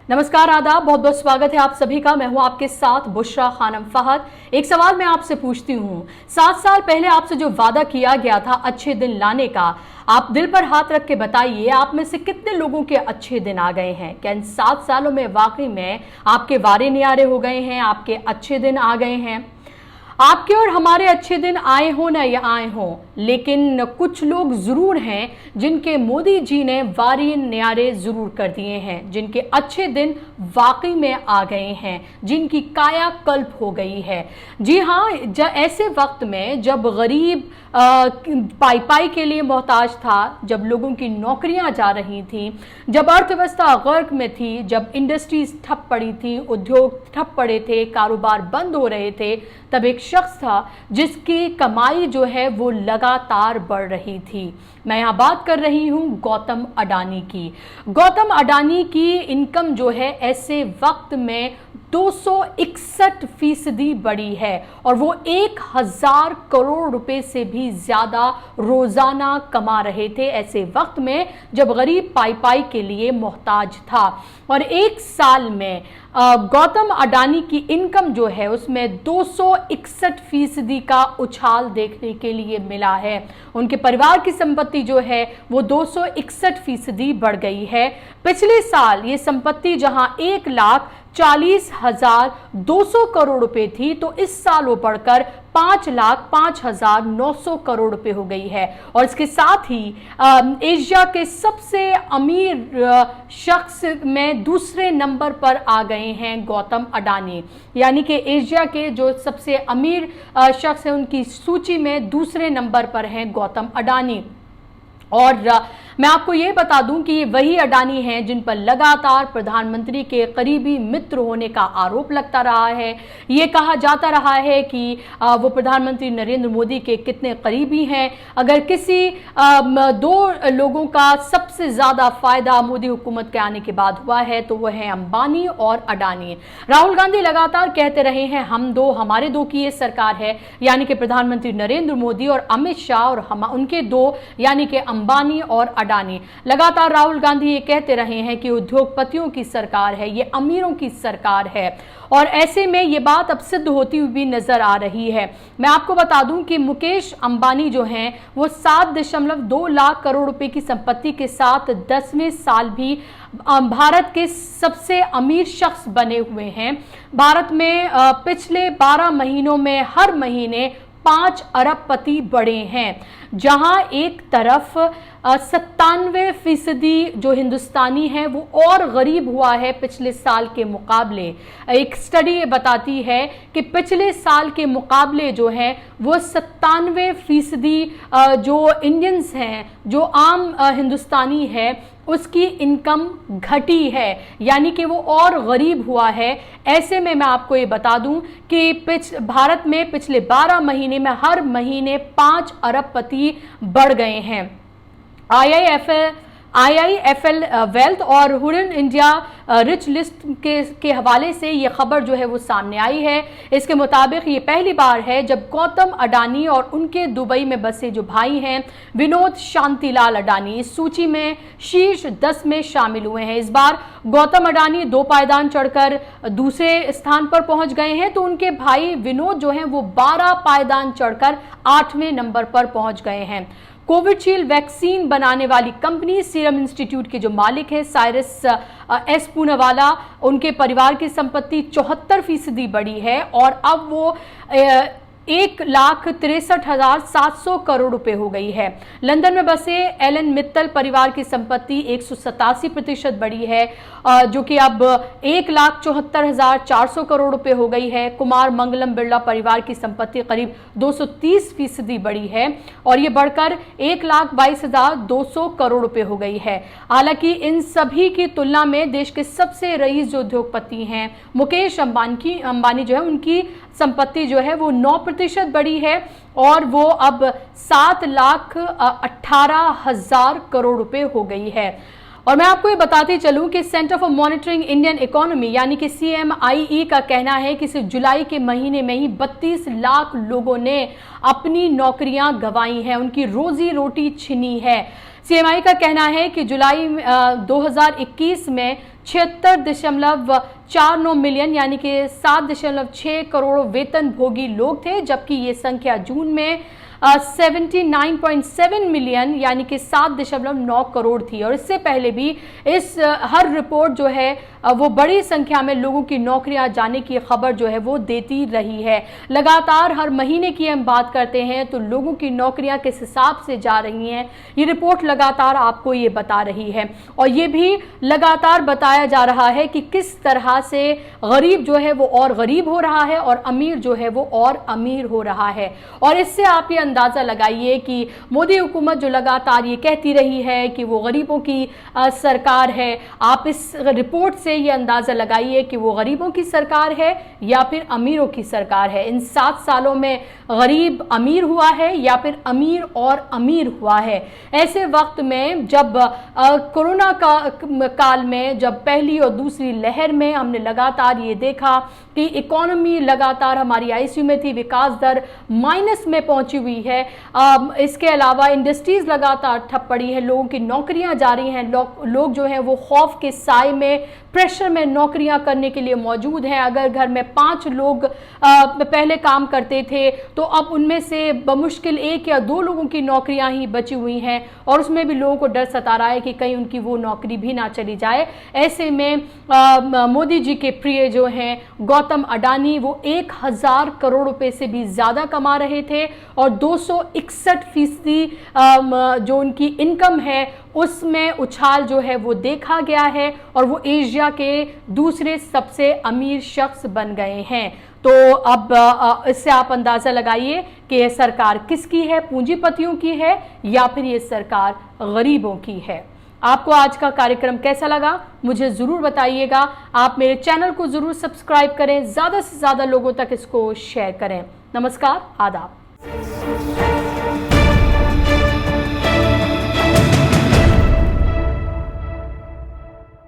नमस्कार, आदाब, बहुत बहुत स्वागत है आप सभी का। मैं हूं आपके साथ बुशरा खानम फहद। एक सवाल मैं आपसे पूछती हूं, 7 साल पहले आपसे जो वादा किया गया था अच्छे दिन लाने का, आप दिल पर हाथ रख के बताइए, आप में से कितने लोगों के अच्छे दिन आ गए हैं? क्या इन 7 सालों में वाकई में आपके वारे न्यारे हो गए हैं, आपके अच्छे दिन आ गए हैं? आपके और हमारे अच्छे दिन आए हो ना या आए हो, लेकिन कुछ लोग जरूर हैं जिनके मोदी जी ने वारे न्यारे जरूर कर दिए हैं, जिनके अच्छे दिन वाकई में आ गए हैं, जिनकी कायाकल्प हो गई है। जी हाँ, ऐसे वक्त में जब गरीब पाई पाई के लिए मोहताज था, जब लोगों की नौकरियां जा रही थी, जब अर्थव्यवस्था गर्क में थी, जब इंडस्ट्रीज ठप पड़ी थी, उद्योग ठप पड़े थे, कारोबार बंद हो रहे थे, तब एक शख्स था जिसकी कमाई जो है वो लगातार बढ़ रही थी। मैं यहाँ बात कर रही हूँ गौतम अडानी की। गौतम अडानी की इनकम जो है ऐसे वक्त में 261% बढ़ी है और वो 1000 करोड़ रुपए से भी ज्यादा रोजाना कमा रहे थे, ऐसे वक्त में जब गरीब पाई पाई के लिए मोहताज था। और एक साल में गौतम अडानी की इनकम जो है उसमें 261% का उछाल देखने के लिए मिला है। उनके परिवार की संपत्ति जो है वो 261% बढ़ गई है। पिछले साल ये संपत्ति जहां 1,40,200 करोड़ रुपए थी, तो इस साल वो बढ़कर 5,05,900 करोड़ रुपए हो गई है। और इसके साथ ही एशिया के सबसे अमीर शख्स में दूसरे नंबर पर आ गए हैं गौतम अडानी, यानी कि एशिया के जो सबसे अमीर शख्स हैं उनकी सूची में दूसरे नंबर पर हैं गौतम अडानी। और मैं आपको ये बता दूं कि ये वही अडानी हैं जिन पर लगातार प्रधानमंत्री के करीबी मित्र होने का आरोप लगता रहा है। ये कहा जाता रहा है कि वो प्रधानमंत्री नरेंद्र मोदी के कितने करीबी हैं। अगर किसी दो लोगों का सबसे ज्यादा फायदा मोदी हुकूमत के आने के बाद हुआ है तो वह है अंबानी और अडानी। राहुल गांधी लगातार कहते रहे हैं हम दो, हमारे दो की ये सरकार है, यानी कि प्रधानमंत्री नरेंद्र मोदी और अमित शाह, और उनके दो यानी कि अंबानी और अडानी। लगातार राहुल गांधी ये कहते रहे हैं कि उद्योगपतियों की सरकार है, ये अमीरों की सरकार है, और ऐसे में ये बात अब सिद्ध होती हुई भी नजर आ रही है। मैं आपको बता दूं कि मुकेश अंबानी जो हैं वो 7.2 लाख करोड़ रुपए की संपत्ति के साथ 10वें साल भी भारत के सबसे अमीर शख्स बने हुए हैं। भारत में पिछले 12 महीनों में हर महीने 5 अरबपति बढ़े हैं, जहां एक तरफ 97% जो हिंदुस्तानी है वो और गरीब हुआ है पिछले साल के मुकाबले। एक स्टडी ये बताती है कि पिछले साल के मुकाबले जो है वो 97% जो इंडियंस हैं, जो आम हिंदुस्तानी है, उसकी इनकम घटी है, यानी कि वो और गरीब हुआ है। ऐसे में मैं आपको ये बता दूं कि भारत में पिछले 12 महीने में हर महीने 5 अरबपति बढ़ गए हैं। IIFL वेल्थ और हुरन इंडिया रिच लिस्ट के हवाले से ये खबर जो है वो सामने आई है। इसके मुताबिक ये पहली बार है जब गौतम अडानी और उनके दुबई में बसे जो भाई हैं विनोद शांतिलाल अडानी इस सूची में शीर्ष 10 में शामिल हुए हैं। इस बार गौतम अडानी 2 पायदान चढ़कर दूसरे स्थान पर पहुंच गए हैं, तो उनके भाई विनोद जो हैं वो 12 पायदान चढ़कर 8वें नंबर पर पहुंच गए हैं। कोविशील्ड वैक्सीन बनाने वाली कंपनी सीरम इंस्टीट्यूट के जो मालिक हैं साइरस एस पूनावाला, उनके परिवार की संपत्ति 74% बढ़ी है और अब वो 1,63,700 करोड़ रुपए हो गई है। लंदन में बसे एलन मित्तल परिवार की संपत्ति 187% बढ़ी है, जो कि अब 1,74,400 करोड़ रुपए हो गई है। कुमार मंगलम बिरला परिवार की संपत्ति करीब 230% बढ़ी है और ये बढ़कर 1,22,200 करोड़ रुपए हो गई है। हालांकि इन सभी की तुलना में देश के सबसे रईस जो उद्योगपति हैं मुकेश अंबानी जो है, उनकी संपत्ति जो है वो 9% बढ़ी है और वो अब 7,18,000 करोड़ रुपए हो गई है। और मैं आपको ये बताती चलूं कि centre for monitoring Indian economy यानी कि CMIE का कहना है कि सिर्फ जुलाई के महीने में ही 32 लाख लोगों ने अपनी नौकरियां गंवाई हैं, उनकी रोजी रोटी छिनी है। सीएमआई का कहना है कि जुलाई 2021 में 76.49 मिलियन यानी कि 7.6 करोड़ वेतनभोगी लोग थे, जबकि ये संख्या जून में 79.7 मिलियन यानी कि 7.9 करोड़ थी। और इससे पहले भी इस हर रिपोर्ट जो है वो बड़ी संख्या में लोगों की नौकरियां जाने की खबर जो है वो देती रही है। लगातार हर महीने की हम बात करते हैं तो लोगों की नौकरियां किस हिसाब से जा रही हैं, ये रिपोर्ट लगातार आपको ये बता रही है। और ये भी लगातार बताया जा रहा है कि किस तरह से गरीब जो है वो और गरीब हो रहा है और अमीर जो है वो और अमीर हो रहा है। और इससे आप ये अंदाजा लगाइए कि मोदी हुकूमत जो लगातार ये कहती रही है कि वो गरीबों की सरकार है, आप इस रिपोर्ट से ये अंदाजा लगाइए कि वो गरीबों की सरकार है या फिर अमीरों की सरकार है। इन 7 सालों में गरीब अमीर हुआ है या फिर अमीर और अमीर हुआ है। ऐसे वक्त में जब कोरोना काल में जब पहली और दूसरी लहर में हमने लगातार ये देखा कि इकोनॉमी लगातार हमारी आईसीयू में थी, विकास दर माइनस में पहुंची हुई है। इसके अलावा इंडस्ट्रीज लगातार ठप पड़ी है, लोगों की नौकरियां जा रही हैं, लोग जो हैं वो खौफ के साए में, प्रेशर में नौकरियां करने के लिए मौजूद हैं। अगर घर में 5 लोग पहले काम करते थे तो अब उनमें से बमुश्किल 1 या 2 लोगों की नौकरियां ही बची हुई हैं और उसमें भी लोगों को डर सता रहा है कि कहीं उनकी वो नौकरी भी ना चली जाए। ऐसे में मोदी जी के प्रिय जो हैं गौतम अडानी, वो 1000 करोड़ रुपए से भी ज़्यादा कमा रहे थे और 261% जो उनकी इनकम है उसमें उछाल जो है वो देखा गया है और वो एशिया के दूसरे सबसे अमीर शख्स बन गए हैं। तो अब इससे आप अंदाज़ा लगाइए कि यह सरकार किसकी है, पूंजीपतियों की है या फिर ये सरकार गरीबों की है। आपको आज का कार्यक्रम कैसा लगा मुझे ज़रूर बताइएगा। आप मेरे चैनल को ज़रूर सब्सक्राइब करें, ज़्यादा से ज़्यादा लोगों तक इसको शेयर करें। नमस्कार, आदाब।